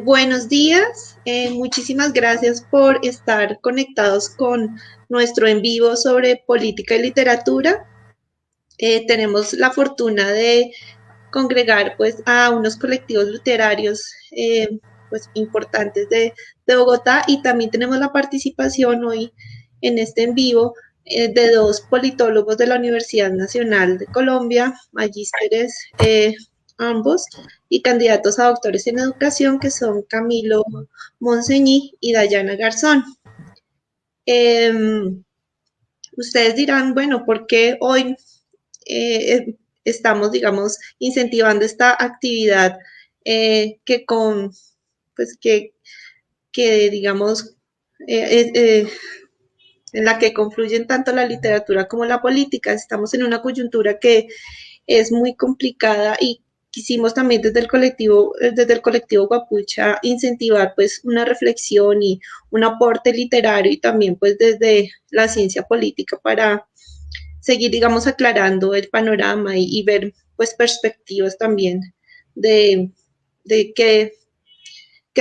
Buenos días, muchísimas gracias por estar conectados con nuestro en vivo sobre política y literatura. Tenemos la fortuna de congregar pues a unos colectivos literarios pues importantes de Bogotá y también tenemos la participación hoy en este en vivo de dos politólogos de la Universidad Nacional de Colombia, magísteres ambos y candidatos a doctores en educación que son Camilo Monseñí y Dayana Garzón. Eh, Ustedes dirán, bueno, ¿por qué hoy estamos, digamos, incentivando esta actividad que con, pues que digamos, eh, eh, en la que confluyen tanto la literatura como la política? Estamos en una coyuntura que es muy complicada y quisimos también desde el colectivo Guapucha incentivar pues una reflexión y un aporte literario y también pues desde la ciencia política para seguir, digamos, aclarando el panorama y ver pues perspectivas también de, de qué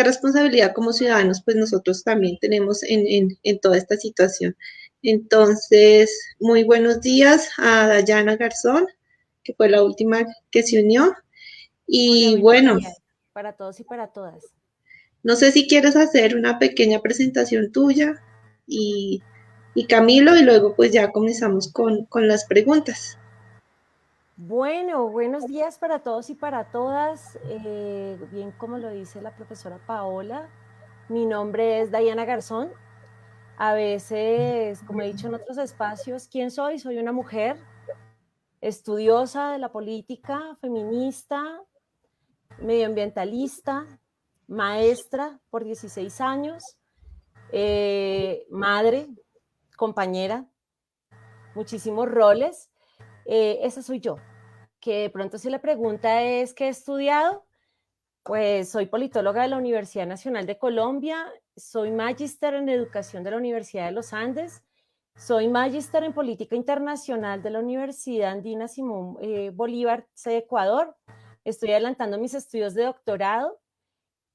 responsabilidad como ciudadanos pues nosotros también tenemos en toda esta situación. Entonces, muy buenos días a Dayana Garzón, que fue la última que se unió. Hola, Y buenos bueno, días para todos y para todas. no sé si quieres hacer una pequeña presentación tuya y, y Camilo, y luego pues ya comenzamos con las preguntas. Bueno, buenos días para todos y para todas. Bien, como lo dice la profesora Paola, mi nombre es Dayana Garzón. A veces, como he dicho en otros espacios, ¿quién soy? Soy una mujer estudiosa de la política, feminista, medioambientalista, maestra por 16 años, madre, compañera, muchísimos roles. Esa soy yo. Que de pronto si la pregunta es ¿qué he estudiado? Pues soy politóloga de la Universidad Nacional de Colombia, soy magíster en educación de la Universidad de los Andes, soy magíster en política internacional de la Universidad Andina Simón Bolívar de Ecuador, estoy adelantando mis estudios de doctorado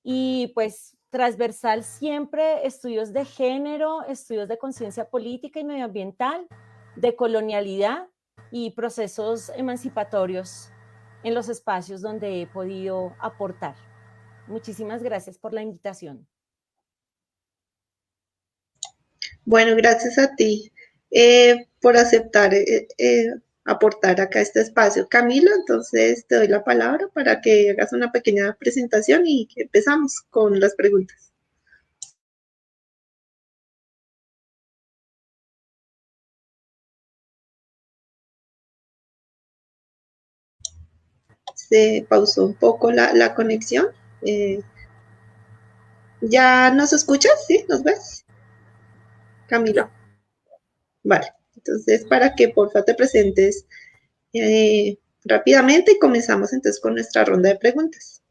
y pues transversal siempre estudios de género, estudios de conciencia política y medioambiental, de colonialidad y procesos emancipatorios en los espacios donde he podido aportar. Muchísimas gracias por la invitación. Bueno, gracias a ti por aceptar aportar acá este espacio. Camilo, entonces te doy la palabra para que hagas una pequeña presentación y que empezamos con las preguntas. Se pausó un poco la conexión. Eh, ¿Ya nos escuchas? ¿Sí? ¿Nos ves? Camilo. Ya, Vale. Entonces, para que porfa te presentes rápidamente y comenzamos entonces con nuestra ronda de preguntas.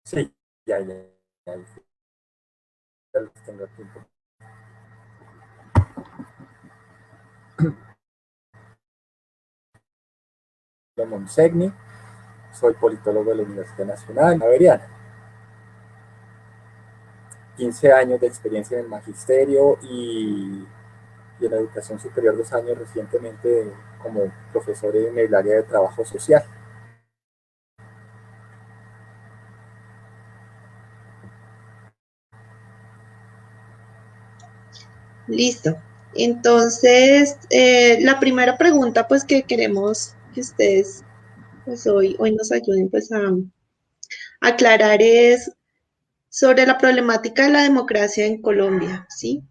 sí, ya, ya los tengo aquí. Monsegni, soy politólogo de la Universidad Nacional Javeriana. 15 años de experiencia en el magisterio y en la educación superior, 2 años recientemente como profesor en el área de trabajo social. Listo. Entonces, la primera pregunta pues que queremos que ustedes pues hoy nos ayuden pues a aclarar es sobre la problemática de la democracia en Colombia, ¿sí?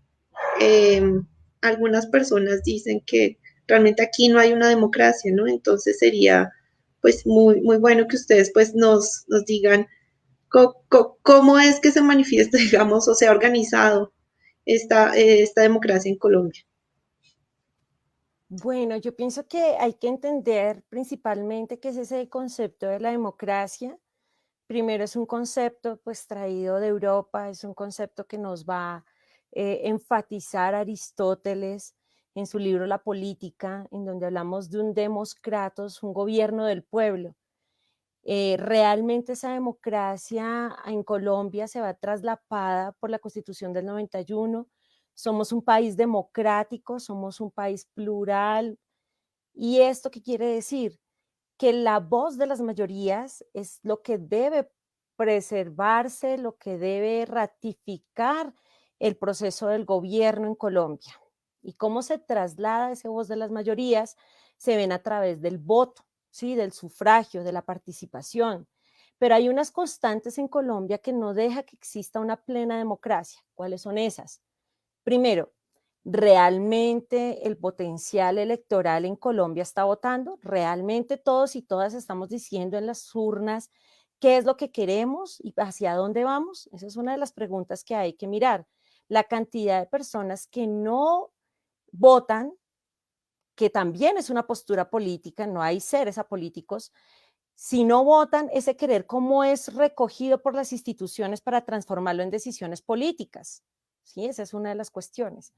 Eh, Algunas personas dicen que realmente aquí no hay una democracia, ¿no? Entonces sería pues muy bueno que ustedes pues nos digan cómo es que se manifiesta, digamos, o se ha organizado esta democracia en Colombia. Bueno, yo pienso que hay que entender principalmente qué es ese concepto de la democracia. Primero es un concepto pues traído de Europa, es un concepto que nos va a enfatizar Aristóteles en su libro La Política, en donde hablamos de un demos kratos, un gobierno del pueblo. Realmente esa democracia en Colombia se va traslapada por la Constitución del 91. Somos un país democrático, somos un país plural. ¿Y esto qué quiere decir? Que la voz de las mayorías es lo que debe preservarse, lo que debe ratificar el proceso del gobierno en Colombia. ¿Y cómo se traslada esa voz de las mayorías? Se ven a través del voto, ¿sí? Del sufragio, de la participación. Pero hay unas constantes en Colombia que no deja que exista una plena democracia. ¿Cuáles son esas? Primero, ¿realmente el potencial electoral en Colombia está votando? ¿Realmente todos y todas estamos diciendo en las urnas qué es lo que queremos y hacia dónde vamos? Esa es una de las preguntas que hay que mirar. La cantidad de personas que no votan, que también es una postura política, no hay seres apolíticos, si no votan, ese querer cómo es recogido por las instituciones para transformarlo en decisiones políticas. ¿Sí? Esa es una de las cuestiones.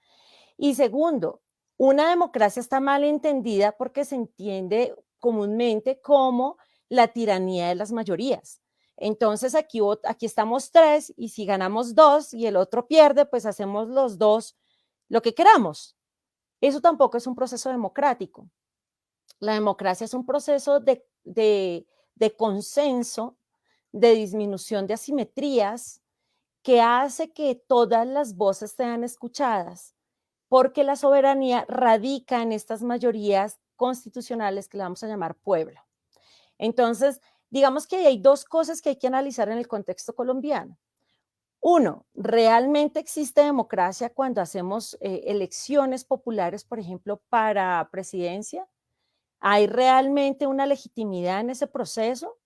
Y segundo, una democracia está mal entendida porque se entiende comúnmente como la tiranía de las mayorías. Entonces aquí estamos tres y si ganamos dos y el otro pierde, pues hacemos los dos lo que queramos. Eso tampoco es un proceso democrático. La democracia es un proceso de consenso, de disminución de asimetrías, que hace que todas las voces sean escuchadas, porque la soberanía radica en estas mayorías constitucionales que le vamos a llamar pueblo. Entonces, digamos que hay dos cosas que hay que analizar en el contexto colombiano. Uno, ¿realmente existe democracia cuando hacemos elecciones populares, por ejemplo, para presidencia? ¿Hay realmente una legitimidad en ese proceso?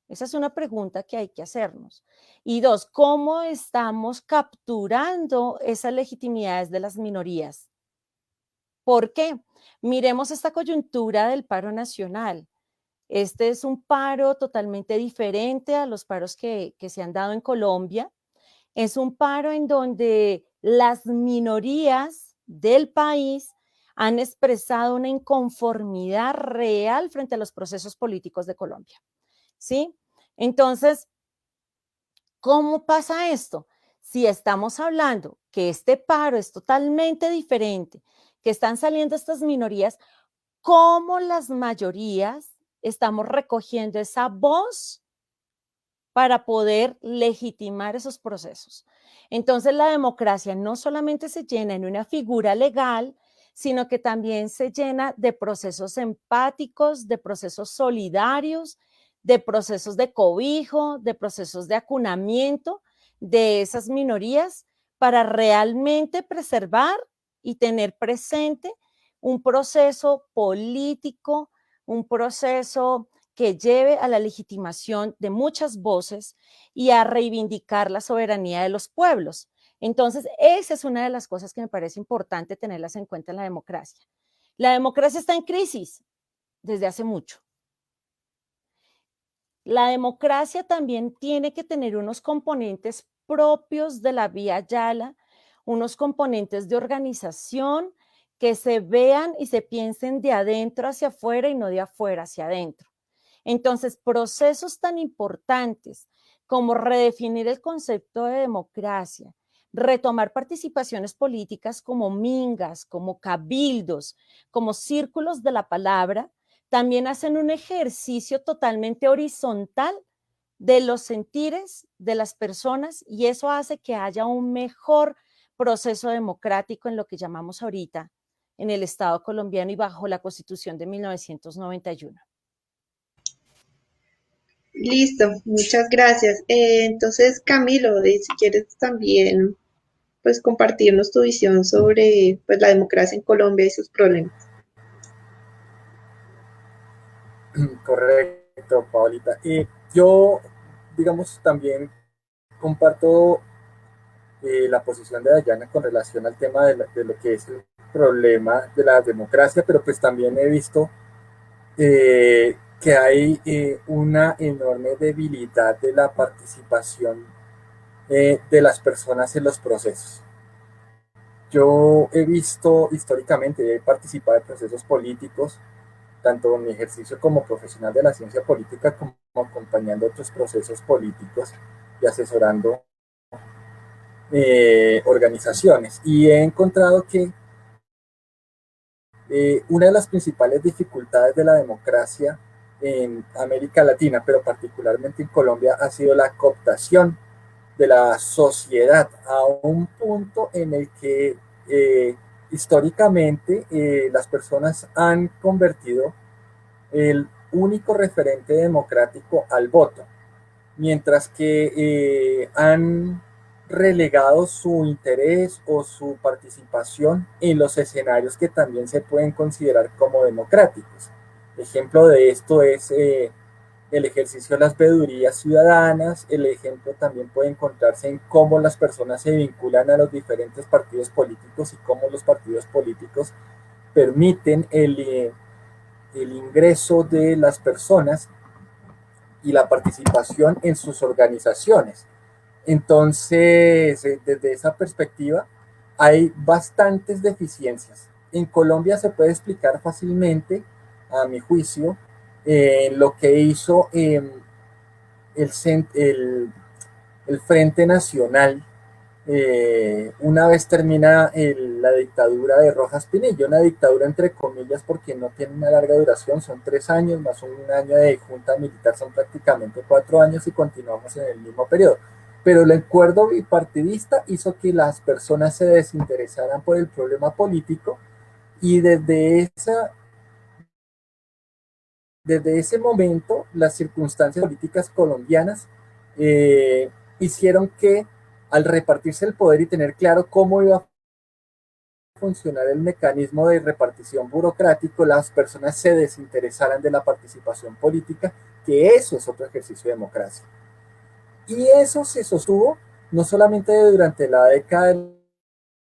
Esa es una pregunta que hay que hacernos. Y dos, ¿cómo estamos capturando esas legitimidades de las minorías? ¿Por qué? Miremos esta coyuntura del paro nacional. Este es un paro totalmente diferente a los paros que se han dado en Colombia. Es un paro en donde las minorías del país han expresado una inconformidad real frente a los procesos políticos de Colombia. ¿Sí? Entonces, ¿cómo pasa esto? Si estamos hablando que este paro es totalmente diferente, que están saliendo estas minorías, ¿cómo las mayorías estamos recogiendo esa voz para poder legitimar esos procesos? Entonces, la democracia no solamente se llena en una figura legal, sino que también se llena de procesos empáticos, de procesos solidarios, de procesos de cobijo, de procesos de acunamiento de esas minorías para realmente preservar y tener presente un proceso político, un proceso que lleve a la legitimación de muchas voces y a reivindicar la soberanía de los pueblos. Entonces, esa es una de las cosas que me parece importante tenerlas en cuenta en la democracia. La democracia está en crisis desde hace mucho. La democracia también tiene que tener unos componentes propios de la vía Yala, unos componentes de organización que se vean y se piensen de adentro hacia afuera y no de afuera hacia adentro. Entonces, procesos tan importantes como redefinir el concepto de democracia, retomar participaciones políticas como mingas, como cabildos, como círculos de la palabra, también hacen un ejercicio totalmente horizontal de los sentires de las personas y eso hace que haya un mejor proceso democrático en lo que llamamos ahorita en el Estado colombiano y bajo la Constitución de 1991. Listo, muchas gracias. Entonces, Camilo, si quieres también pues compartirnos tu visión sobre pues, la democracia en Colombia y sus problemas. Correcto, Paulita. Y yo, digamos, también comparto la posición de Dayana con relación al tema de lo que es el problema de la democracia, pero pues también he visto que hay una enorme debilidad de la participación de las personas en los procesos. Yo he visto históricamente, he participado en procesos políticos tanto en mi ejercicio como profesional de la ciencia política, como acompañando otros procesos políticos y asesorando organizaciones. Y he encontrado que una de las principales dificultades de la democracia en América Latina, pero particularmente en Colombia, ha sido la cooptación de la sociedad a un punto en el que históricamente las personas han convertido el único referente democrático al voto, mientras que han relegado su interés o su participación en los escenarios que también se pueden considerar como democráticos. Ejemplo de esto es el ejercicio de las veedurías ciudadanas. El ejemplo también puede encontrarse en cómo las personas se vinculan a los diferentes partidos políticos y cómo los partidos políticos permiten el ingreso de las personas y la participación en sus organizaciones. Entonces, desde esa perspectiva, hay bastantes deficiencias. En Colombia se puede explicar fácilmente, a mi juicio, lo que hizo el Frente Nacional una vez termina la dictadura de Rojas Pinilla, una dictadura entre comillas porque no tiene una larga duración, son 3 años más un año de junta militar, son prácticamente 4 años y continuamos en el mismo periodo. Pero el acuerdo bipartidista hizo que las personas se desinteresaran por el problema político y desde ese momento las circunstancias políticas colombianas hicieron que al repartirse el poder y tener claro cómo iba a funcionar el mecanismo de repartición burocrático, las personas se desinteresaran de la participación política, que eso es otro ejercicio de democracia. Y eso se sostuvo no solamente durante la década de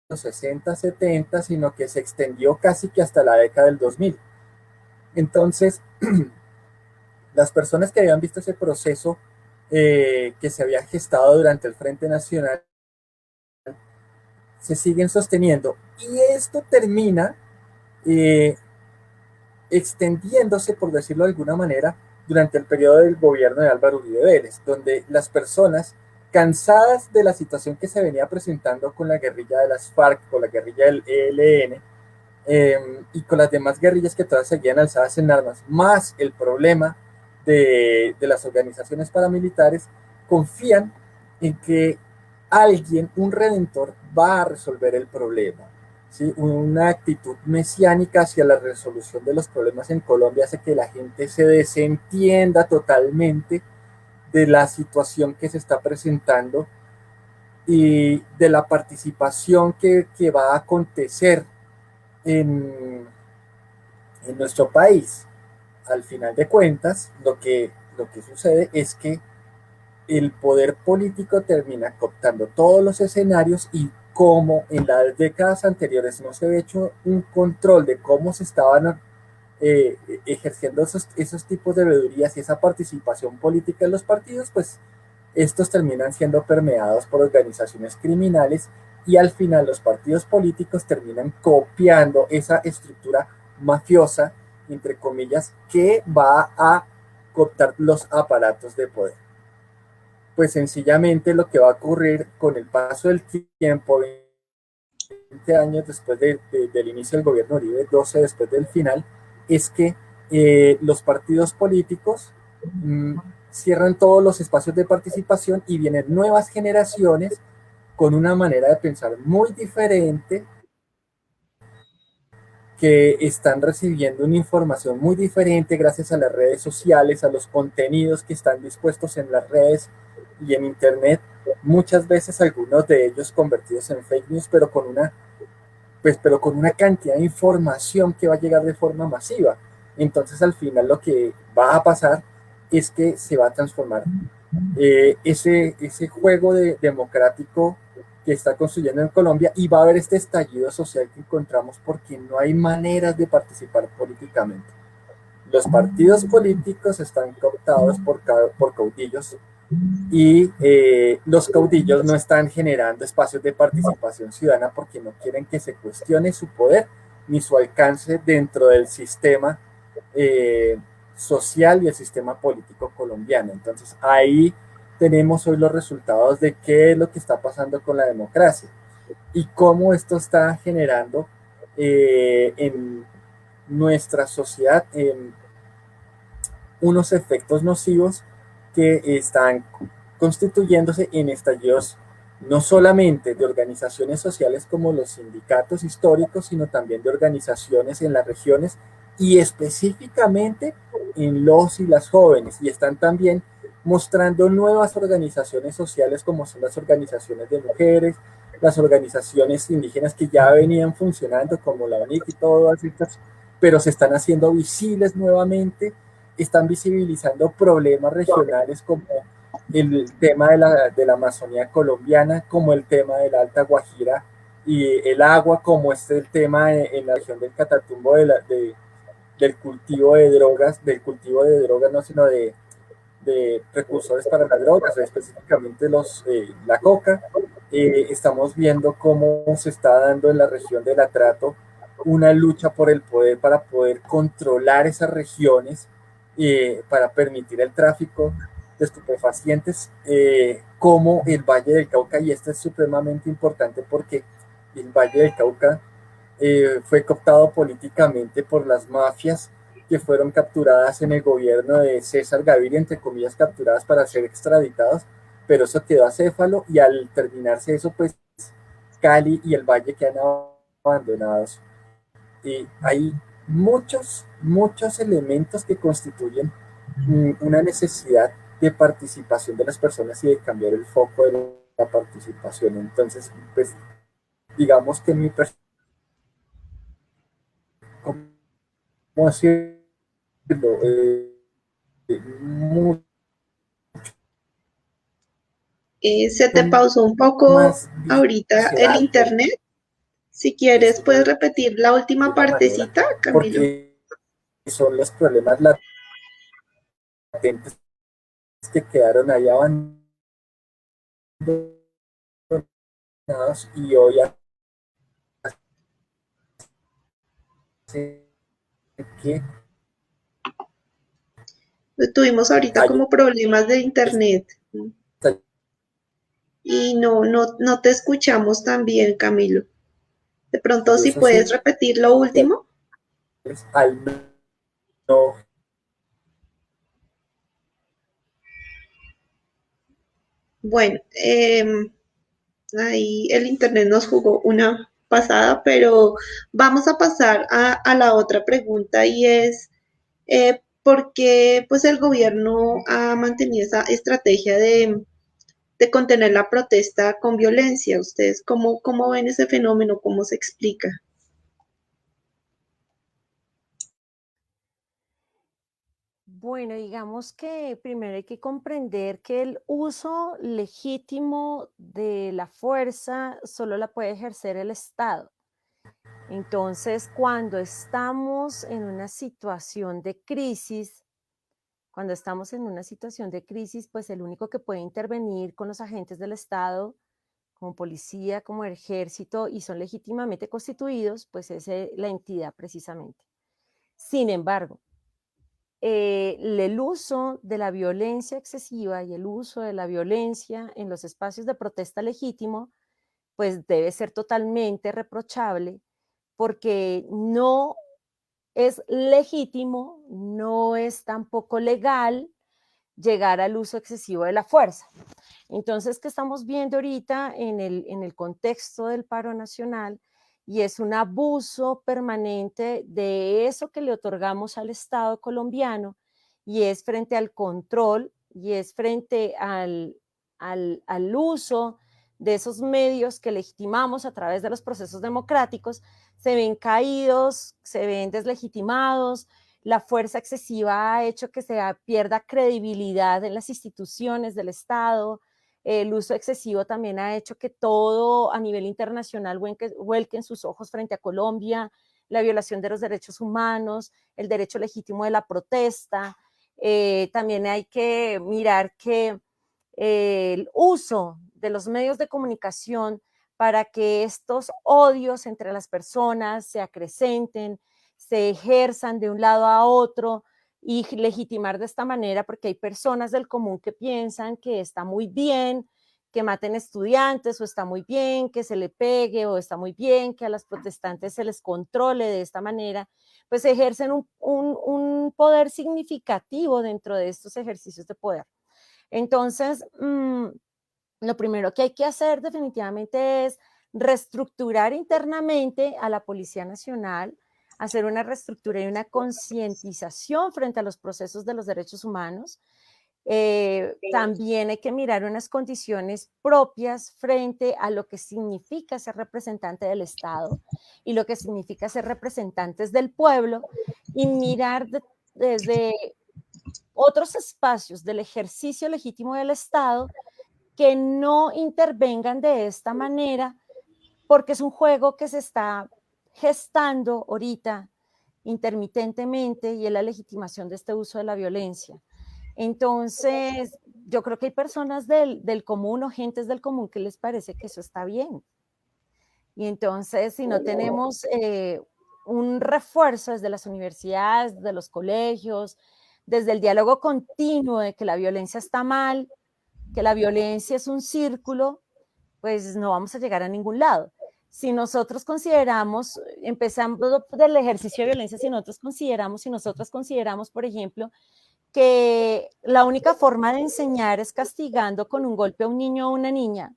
los 60, 70, sino que se extendió casi que hasta la década del 2000. Entonces, las personas que habían visto ese proceso que se había gestado durante el Frente Nacional se siguen sosteniendo y esto termina extendiéndose, por decirlo de alguna manera, durante el periodo del gobierno de Álvaro Uribe Vélez, donde las personas cansadas de la situación que se venía presentando con la guerrilla de las FARC, con la guerrilla del ELN y con las demás guerrillas que todas seguían alzadas en armas, más el problema de las organizaciones paramilitares, confían en que alguien, un redentor, va a resolver el problema. ¿Sí? Una actitud mesiánica hacia la resolución de los problemas en Colombia hace que la gente se desentienda totalmente de la situación que se está presentando y de la participación que va a acontecer en nuestro país. Al final de cuentas, lo que sucede es que el poder político termina cooptando todos los escenarios y como en las décadas anteriores no se había hecho un control de cómo se estaban ejerciendo esos tipos de veedurías y esa participación política en los partidos, pues estos terminan siendo permeados por organizaciones criminales y al final los partidos políticos terminan copiando esa estructura mafiosa, entre comillas, que va a cooptar los aparatos de poder. Pues sencillamente lo que va a ocurrir con el paso del tiempo, 20 años después del inicio del gobierno Uribe, 12 después del final, es que los partidos políticos cierran todos los espacios de participación y vienen nuevas generaciones con una manera de pensar muy diferente, que están recibiendo una información muy diferente gracias a las redes sociales, a los contenidos que están dispuestos en las redes y en internet, muchas veces algunos de ellos convertidos en fake news, pero con una cantidad de información que va a llegar de forma masiva. Entonces al final lo que va a pasar es que se va a transformar ese juego democrático que está construyendo en Colombia y va a haber este estallido social que encontramos porque no hay maneras de participar políticamente. Los partidos políticos están cooptados por caudillos y los caudillos no están generando espacios de participación ciudadana porque no quieren que se cuestione su poder ni su alcance dentro del sistema social y el sistema político colombiano. Entonces ahí tenemos hoy los resultados de qué es lo que está pasando con la democracia y cómo esto está generando en nuestra sociedad unos efectos nocivos que están constituyéndose en estallidos no solamente de organizaciones sociales como los sindicatos históricos, sino también de organizaciones en las regiones y específicamente en los y las jóvenes. Y están también mostrando nuevas organizaciones sociales como son las organizaciones de mujeres, las organizaciones indígenas que ya venían funcionando como la UNIC y todas estas, pero se están haciendo visibles nuevamente, están visibilizando problemas regionales como el tema de la Amazonía colombiana, como el tema de la Alta Guajira y el agua, como el tema en la región del Catatumbo del cultivo de drogas, no, sino de precursores para las drogas, específicamente la coca. Estamos viendo cómo se está dando en la región del Atrato una lucha por el poder para poder controlar esas regiones, para permitir el tráfico de estupefacientes, como el Valle del Cauca, y esto es supremamente importante porque el Valle del Cauca fue cooptado políticamente por las mafias que fueron capturadas en el gobierno de César Gaviria, entre comillas capturadas para ser extraditados, pero eso quedó acéfalo y al terminarse eso, pues Cali y el Valle quedan abandonados. Y hay muchos elementos que constituyen una necesidad de participación de las personas y de cambiar el foco de la participación. Entonces, pues digamos que mi perspectiva, ¿cómo decirlo? Mucho Se te pausó un poco más ahorita el visceral, por internet. Si quieres, decirlo puedes repetir la de última una manera, partecita, Camilo. porque son los problemas latentes que quedaron ahí abandonados y hoy hace que Tuvimos ahorita haya como problemas de internet y no te escuchamos tan bien, Camilo. De pronto, si estallidos puedes sociales repetir lo último. al no. Bueno, ahí el internet nos jugó una pasada, pero vamos a pasar a la otra pregunta y es, ¿por qué pues el gobierno ha mantenido esa estrategia de contener la protesta con violencia? ¿Ustedes cómo ven ese fenómeno? ¿Cómo se explica? Bueno, digamos que primero hay que comprender que el uso legítimo de la fuerza solo la puede ejercer el Estado. Entonces, cuando estamos en una situación de crisis, pues el único que puede intervenir con los agentes del Estado, como policía, como ejército, y son legítimamente constituidos, pues es la entidad precisamente. Sin embargo, el uso de la violencia excesiva y el uso de la violencia en los espacios de protesta legítimo, pues debe ser totalmente reprochable porque no es legítimo, no es tampoco legal llegar al uso excesivo de la fuerza. Entonces, ¿qué estamos viendo ahorita en el contexto del paro nacional? Y es un abuso permanente de eso que le otorgamos al Estado colombiano, y es frente al control, y es frente al uso de esos medios que legitimamos a través de los procesos democráticos, se ven caídos, se ven deslegitimados. La fuerza excesiva ha hecho que se pierda credibilidad en las instituciones del Estado. El uso excesivo también ha hecho que todo a nivel internacional vuelquen sus ojos frente a Colombia, la violación de los derechos humanos, el derecho legítimo de la protesta. También hay que mirar que el uso de los medios de comunicación para que estos odios entre las personas se acrecenten, se ejerzan de un lado a otro y legitimar de esta manera, porque hay personas del común que piensan que está muy bien que maten estudiantes, o está muy bien que se le pegue, o está muy bien que a las protestantes se les controle de esta manera, pues ejercen un poder significativo dentro de estos ejercicios de poder. Entonces, lo primero que hay que hacer definitivamente es reestructurar internamente a la Policía Nacional, hacer una reestructura y una concientización frente a los procesos de los derechos humanos. También hay que mirar unas condiciones propias frente a lo que significa ser representante del Estado y lo que significa ser representantes del pueblo, y mirar desde otros espacios del ejercicio legítimo del Estado que no intervengan de esta manera, porque es un juego que se está gestando ahorita intermitentemente, y es la legitimación de este uso de la violencia. Entonces, yo creo que hay personas del común o gentes del común que les parece que eso está bien. Y entonces, si no tenemos un refuerzo desde las universidades, desde los colegios, desde el diálogo continuo de que la violencia está mal, que la violencia es un círculo, pues no vamos a llegar a ningún lado. Si nosotros consideramos, empezando del ejercicio de violencia, si nosotros consideramos, por ejemplo, que la única forma de enseñar es castigando con un golpe a un niño o una niña,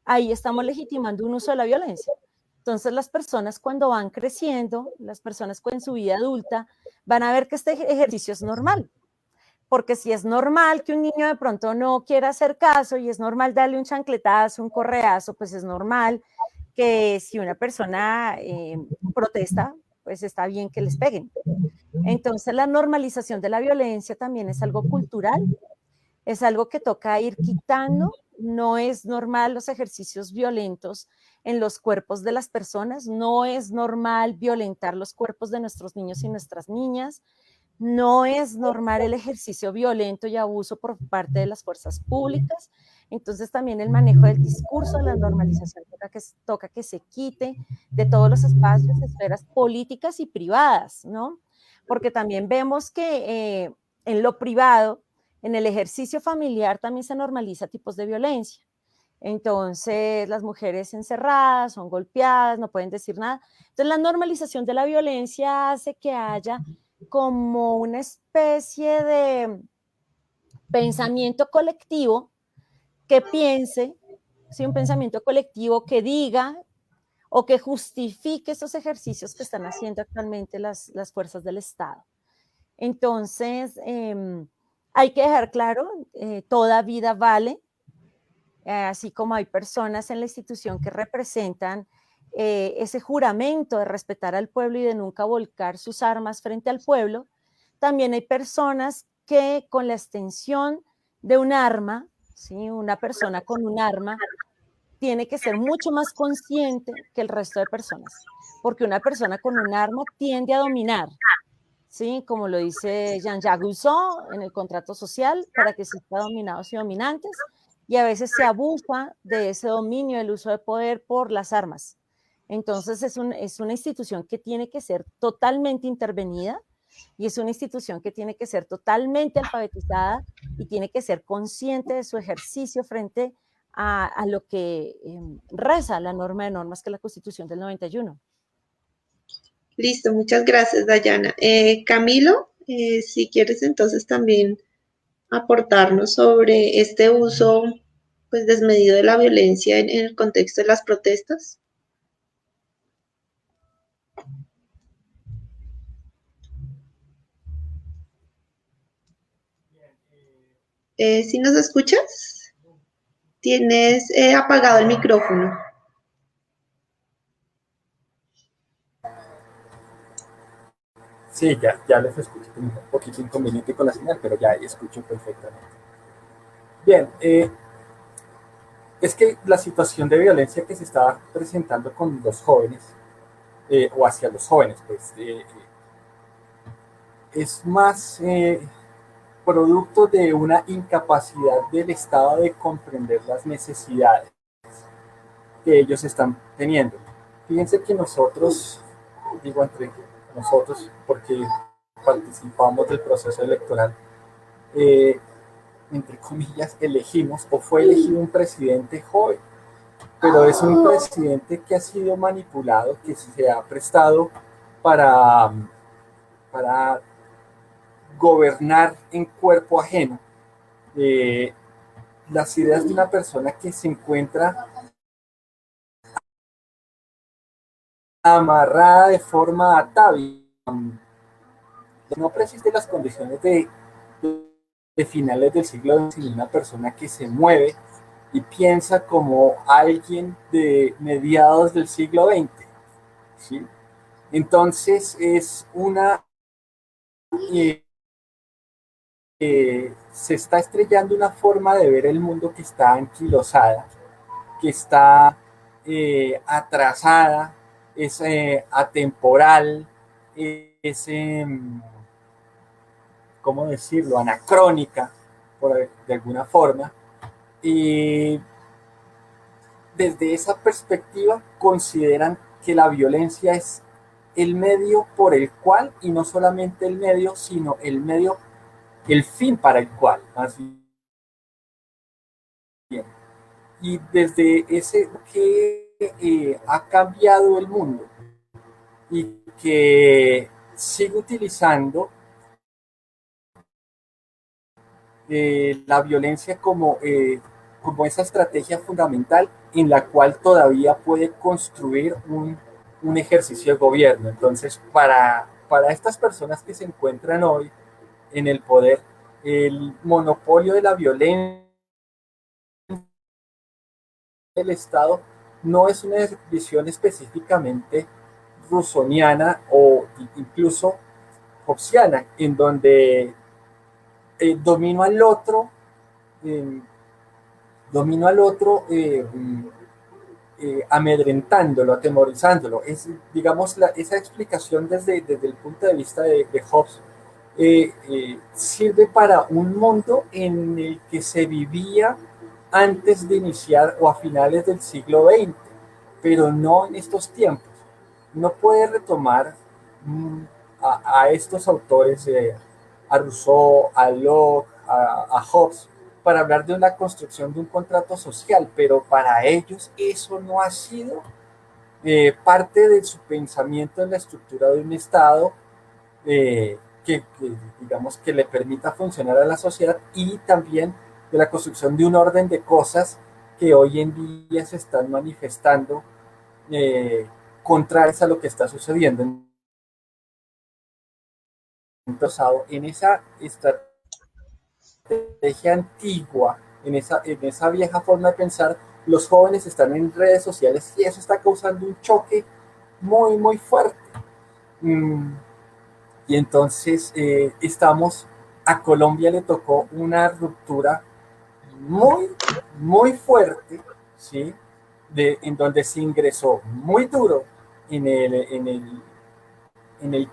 ahí estamos legitimando un uso de la violencia. Entonces las personas cuando van creciendo, las personas en su vida adulta, van a ver que este ejercicio es normal. Porque si es normal que un niño de pronto no quiera hacer caso, y es normal darle un chancletazo, un correazo, pues es normal que si una persona protesta, pues está bien que les peguen. Entonces la normalización de la violencia también es algo cultural, es algo que toca ir quitando. No es normal los ejercicios violentos en los cuerpos de las personas, no es normal violentar los cuerpos de nuestros niños y nuestras niñas, no es normal el ejercicio violento y abuso por parte de las fuerzas públicas. Entonces también el manejo del discurso de la normalización toca que se quite de todos los espacios, esferas políticas y privadas, ¿no? Porque también vemos que en lo privado, en el ejercicio familiar, también se normaliza tipos de violencia. Entonces las mujeres encerradas, son golpeadas, no pueden decir nada. Entonces la normalización de la violencia hace que haya como una especie de pensamiento colectivo que piense, ¿sí? Un pensamiento colectivo que diga o que justifique esos ejercicios que están haciendo actualmente las fuerzas del Estado. Entonces, hay que dejar claro, toda vida vale, así como hay personas en la institución que representan ese juramento de respetar al pueblo y de nunca volcar sus armas frente al pueblo, también hay personas que con la extensión de un arma, ¿sí? Una persona con un arma tiene que ser mucho más consciente que el resto de personas, porque una persona con un arma tiende a dominar, ¿sí? Como lo dice Jean-Jacques Rousseau en el contrato social, para que exista dominados y dominantes, y a veces se abusa de ese dominio, del uso de poder por las armas. Entonces es una institución que tiene que ser totalmente intervenida, y es una institución que tiene que ser totalmente alfabetizada y tiene que ser consciente de su ejercicio frente a lo que reza la norma de normas, que es la Constitución del 91. Listo, muchas gracias, Dayana. Camilo, si quieres entonces también aportarnos sobre este uso pues desmedido de la violencia en el contexto de las protestas. ¿Sí nos escuchas? Tienes apagado el micrófono. Sí, ya les escucho. Un poquito inconveniente con la señal, pero ya escucho perfectamente. Bien, es que la situación de violencia que se está presentando con los jóvenes, o hacia los jóvenes, pues, es más producto de una incapacidad del Estado de comprender las necesidades que ellos están teniendo. Fíjense que nosotros digo entre nosotros, porque participamos del proceso electoral, entre comillas, elegimos o fue elegido un presidente joven, pero es un presidente que ha sido manipulado, que se ha prestado para, para gobernar en cuerpo ajeno las ideas de una persona que se encuentra amarrada de forma atávida. No persisten las condiciones de finales del siglo XX, sino una persona que se mueve y piensa como alguien de mediados del siglo XX. ¿Sí? Entonces es una... se está estrellando una forma de ver el mundo que está anquilosada, que está atrasada, es atemporal, es, ¿cómo decirlo?, anacrónica, de alguna forma. Y desde esa perspectiva consideran que la violencia es el medio por el cual, y no solamente el medio, sino el medio, el fin para el cual, más bien. Y desde ese que ha cambiado el mundo y que sigue utilizando la violencia como esa estrategia fundamental en la cual todavía puede construir un ejercicio de gobierno. Entonces, para estas personas que se encuentran hoy en el poder, el monopolio de la violencia del Estado no es una visión específicamente rusoniana o incluso hobbesiana, en donde domino al otro, eh, domino al otro amedrentándolo, atemorizándolo. Es, digamos, esa explicación desde el punto de vista de Hobbes sirve para un mundo en el que se vivía antes de iniciar o a finales del siglo XX, pero no en estos tiempos. No puede retomar a estos autores, a Rousseau, a Locke, a Hobbes, para hablar de una construcción de un contrato social, pero para ellos eso no ha sido parte de su pensamiento en la estructura de un Estado digamos, que le permita funcionar a la sociedad, y también de la construcción de un orden de cosas que hoy en día se están manifestando contrarias a lo que está sucediendo. Entonces, en esa estrategia antigua, en esa vieja forma de pensar, los jóvenes están en redes sociales y eso está causando un choque muy, muy fuerte. Y entonces a Colombia le tocó una ruptura muy, muy fuerte, ¿sí? En donde se ingresó muy duro en el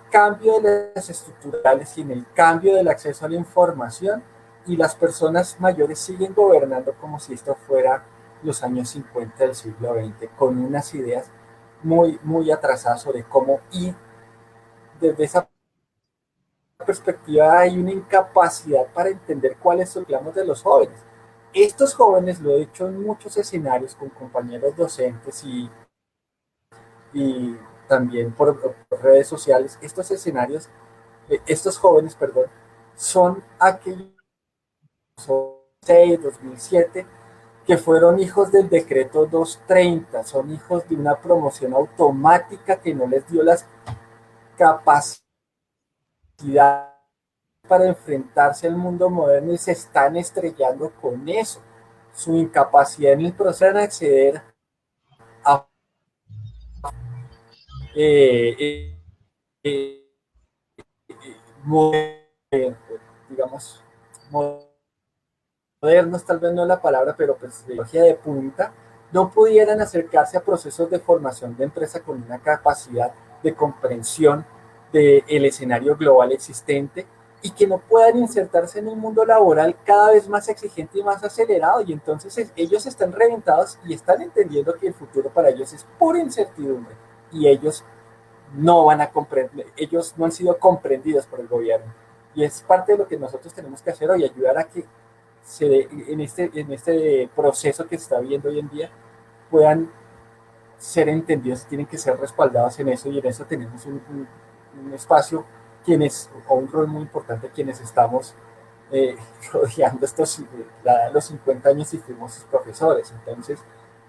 cambio de las estructurales y en el cambio del acceso a la información, y las personas mayores siguen gobernando como si esto fuera los años 50 del siglo XX, con unas ideas muy, muy atrasadas sobre cómo ir. Desde esa perspectiva hay una incapacidad para entender cuáles son los reclamos de los jóvenes. Estos jóvenes, lo he dicho en muchos escenarios con compañeros docentes y también por redes sociales, estos jóvenes, perdón, son aquellos 2006, 2007, que fueron hijos del decreto 230, son hijos de una promoción automática que no les dio las capacidades para enfrentarse al mundo moderno, y se están estrellando con eso. Su incapacidad en el proceso de acceder a eh, eh, digamos, modernos, tal vez no es la palabra, pero pues tecnología de punta, no pudieran acercarse a procesos de formación de empresa con una capacidad de comprensión del escenario global existente, y que no puedan insertarse en un mundo laboral cada vez más exigente y más acelerado. Y entonces ellos están reventados y están entendiendo que el futuro para ellos es pura incertidumbre, y ellos no van a comprender, ellos no han sido comprendidos por el gobierno. Y es parte de lo que nosotros tenemos que hacer hoy, ayudar a que en este proceso que se está viendo hoy en día puedan ser entendidos, tienen que ser respaldados en eso, y en eso tenemos un espacio, o un rol muy importante, quienes estamos eh, rodeando los 50 años y fuimos sus profesores. Entonces,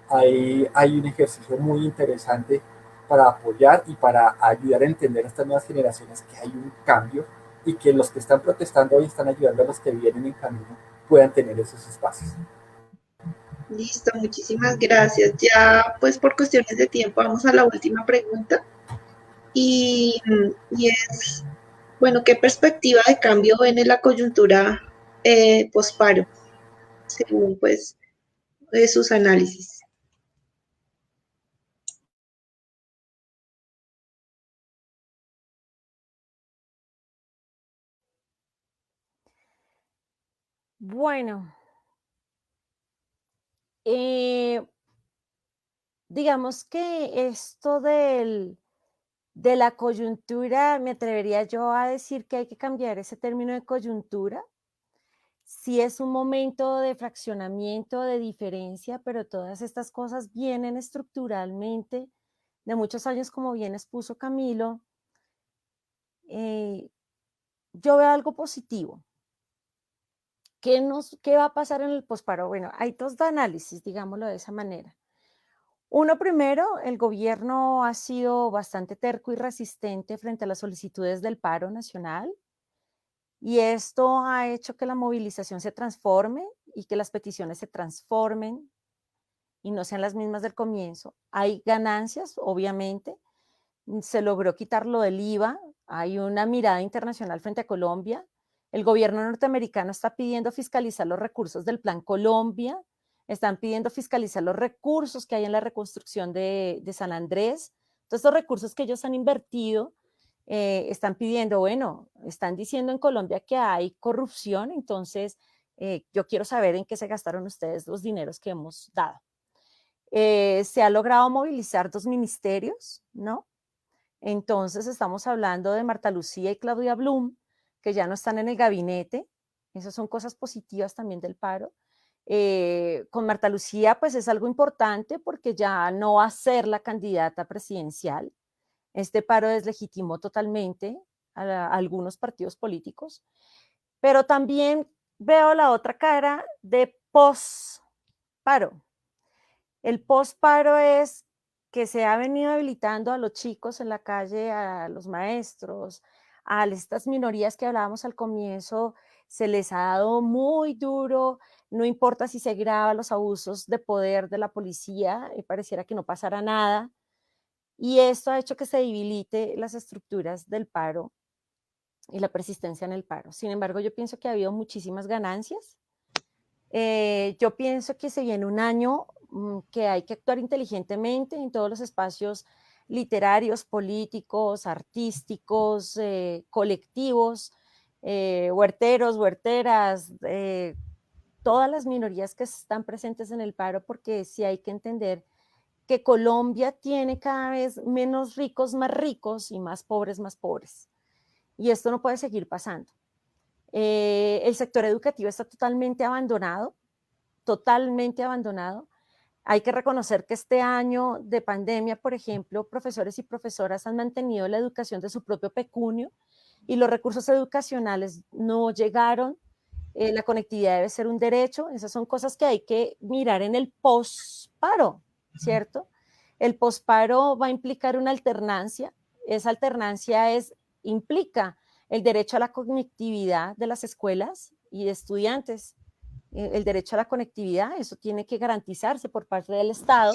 hay un ejercicio muy interesante para apoyar y para ayudar a entender a estas nuevas generaciones que hay un cambio, y que los que están protestando hoy están ayudando a los que vienen en camino puedan tener esos espacios. Listo, muchísimas gracias. Ya, pues por cuestiones de tiempo, vamos a la última pregunta. Y es, bueno, ¿qué perspectiva de cambio ven en la coyuntura posparo, según pues sus análisis? Bueno, digamos que esto de la coyuntura, me atrevería yo a decir que hay que cambiar ese término de coyuntura. Sí es un momento de fraccionamiento, de diferencia, pero todas estas cosas vienen estructuralmente de muchos años, como bien expuso Camilo. Yo veo algo positivo. ¿Qué va a pasar en el posparo? Bueno, hay dos análisis, digámoslo de esa manera. Uno, primero, el gobierno ha sido bastante terco y resistente frente a las solicitudes del paro nacional, y esto ha hecho que la movilización se transforme y que las peticiones se transformen y no sean las mismas del comienzo. Hay ganancias, obviamente. Se logró quitar lo del IVA, hay una mirada internacional frente a Colombia. El gobierno norteamericano está pidiendo fiscalizar los recursos del Plan Colombia, están pidiendo fiscalizar los recursos que hay en la reconstrucción de San Andrés. Todos estos recursos que ellos han invertido, están pidiendo, bueno, están diciendo en Colombia que hay corrupción, entonces yo quiero saber en qué se gastaron ustedes los dineros que hemos dado. Se ha logrado movilizar 2 ministerios, ¿no? Entonces estamos hablando de Marta Lucía y Claudia Blum, que ya no están en el gabinete. Esas son cosas positivas también del paro. Con Marta Lucía, pues es algo importante porque ya no va a ser la candidata presidencial. Este paro deslegitimó totalmente a algunos partidos políticos, pero también veo la otra cara de post-paro. El post-paro es que se ha venido habilitando a los chicos en la calle, a los maestros, a estas minorías que hablábamos al comienzo, se les ha dado muy duro, no importa si se graban los abusos de poder de la policía, pareciera que no pasara nada, y esto ha hecho que se debilite las estructuras del paro y la persistencia en el paro. Sin embargo, yo pienso que ha habido muchísimas ganancias. Yo pienso que se viene un año que hay que actuar inteligentemente en todos los espacios literarios, políticos, artísticos, colectivos, huerteros, huerteras, todas las minorías que están presentes en el paro, porque sí hay que entender que Colombia tiene cada vez menos ricos más ricos y más pobres más pobres. Y esto no puede seguir pasando. El sector educativo está totalmente abandonado, totalmente abandonado. Hay que reconocer que este año de pandemia, por ejemplo, profesores y profesoras han mantenido la educación de su propio pecunio y los recursos educacionales no llegaron. La conectividad debe ser un derecho. Esas son cosas que hay que mirar en el posparo, ¿cierto? El posparo va a implicar una alternancia. Esa alternancia implica el derecho a la conectividad de las escuelas y de estudiantes. El derecho a la conectividad, eso tiene que garantizarse por parte del Estado.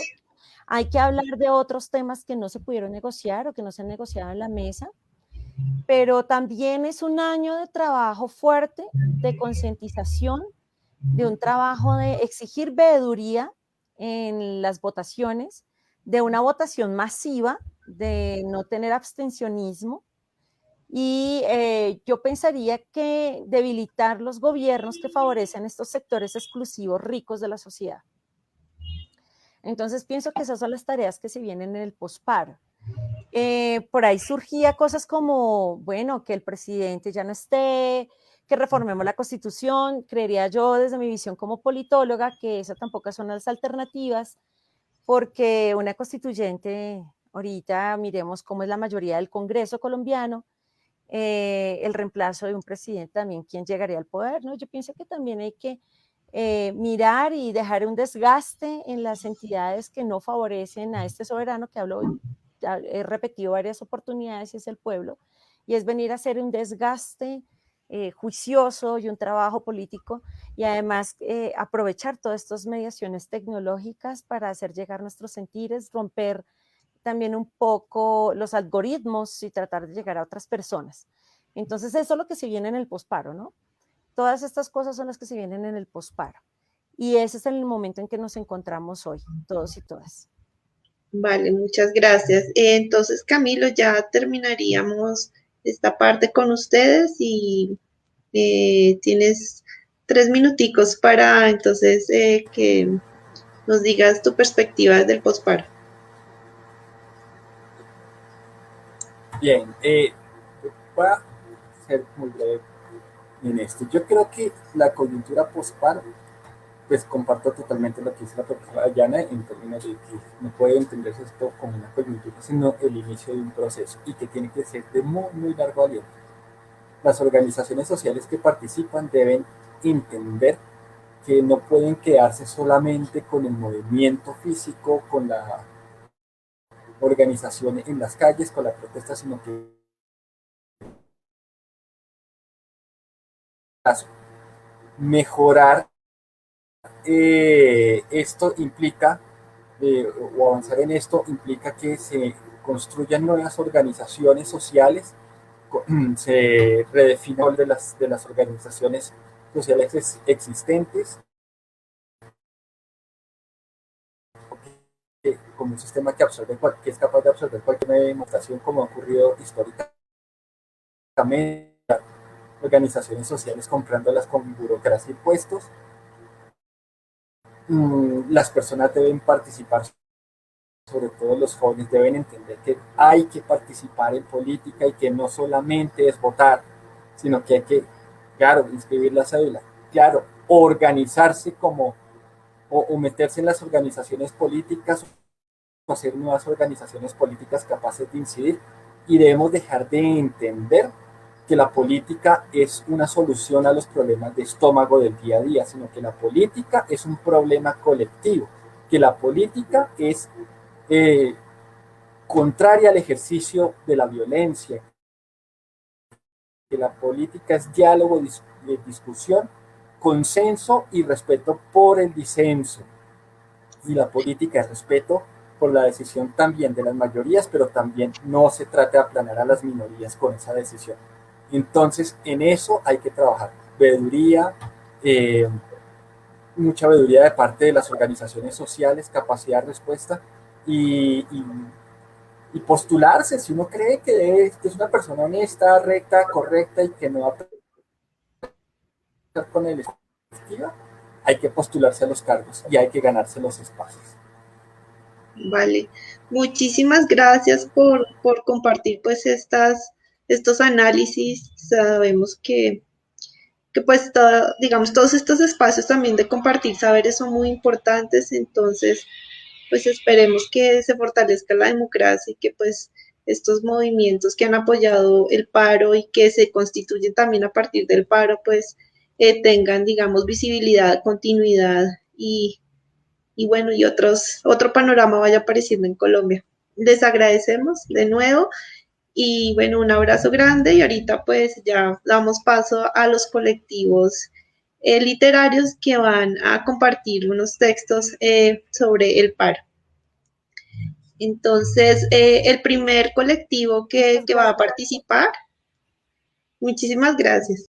Hay que hablar de otros temas que no se pudieron negociar o que no se han negociado en la mesa, pero también es un año de trabajo fuerte, de concientización, de un trabajo de exigir veeduría en las votaciones, de una votación masiva, de no tener abstencionismo. Y yo pensaría que debilitar los gobiernos que favorecen estos sectores exclusivos ricos de la sociedad. Entonces pienso que esas son las tareas que se vienen en el posparo. por ahí surgía cosas como, bueno, que el presidente ya no esté, que reformemos la Constitución. Creería yo, desde mi visión como politóloga, que esas tampoco son las alternativas, porque una constituyente, ahorita miremos cómo es la mayoría del Congreso colombiano, el reemplazo de un presidente también, ¿quién llegaría al poder? ¿No? Yo pienso que también hay que mirar y dejar un desgaste en las entidades que no favorecen a este soberano que hablo, ya he repetido varias oportunidades, y es el pueblo, y es venir a hacer un desgaste juicioso y un trabajo político, y además aprovechar todas estas mediaciones tecnológicas para hacer llegar nuestros sentires, romper también un poco los algoritmos y tratar de llegar a otras personas. Entonces eso es lo que se viene en el posparo, ¿no? Todas estas cosas son las que se vienen en el posparo. Y ese es el momento en que nos encontramos hoy, todos y todas. Vale, muchas gracias. Entonces, Camilo, ya terminaríamos esta parte con ustedes y tienes 3 minuticos para entonces que nos digas tu perspectiva del posparo. Bien, voy a ser muy breve en esto. Yo creo que la coyuntura posparo, pues comparto totalmente lo que dice la profesora Dayana en términos de que no puede entenderse esto como una coyuntura, sino el inicio de un proceso y que tiene que ser de muy, muy largo aliento. Las organizaciones sociales que participan deben entender que no pueden quedarse solamente con el movimiento físico, con la organización en las calles, con la protesta, sino que mejorar esto implica, o avanzar en esto implica que se construyan nuevas organizaciones sociales, se redefine el rol de las organizaciones sociales existentes como un sistema que absorbe, que es capaz de absorber cualquier demostración, como ha ocurrido históricamente, organizaciones sociales comprándolas con burocracia y impuestos. Las personas deben participar, sobre todo los jóvenes deben entender que hay que participar en política y que no solamente es votar, sino que hay que, claro, inscribir la cédula, claro, organizarse como, o meterse en las organizaciones políticas, o hacer nuevas organizaciones políticas capaces de incidir, y debemos dejar de entender que la política es una solución a los problemas de estómago del día a día, sino que la política es un problema colectivo, que la política es contraria al ejercicio de la violencia, que la política es diálogo, discusión, consenso y respeto por el disenso. Y la política es respeto por la decisión también de las mayorías, pero también no se trata de aplanar a las minorías con esa decisión. Entonces, en eso hay que trabajar. Veeduría, mucha veeduría de parte de las organizaciones sociales, capacidad de respuesta y postularse. Si uno cree que es una persona honesta, recta, correcta y que no va a estar con el estilo, hay que postularse a los cargos y hay que ganarse los espacios. Vale, muchísimas gracias por compartir pues estos análisis. Sabemos que pues digamos todos estos espacios también de compartir saberes son muy importantes, entonces pues esperemos que se fortalezca la democracia y que pues estos movimientos que han apoyado el paro y que se constituyen también a partir del paro pues tengan digamos visibilidad, continuidad y bueno, y otro panorama vaya apareciendo en Colombia. Les agradecemos de nuevo y bueno, un abrazo grande y ahorita pues ya damos paso a los colectivos literarios que van a compartir unos textos sobre el paro. Entonces, el primer colectivo que va a participar, muchísimas gracias.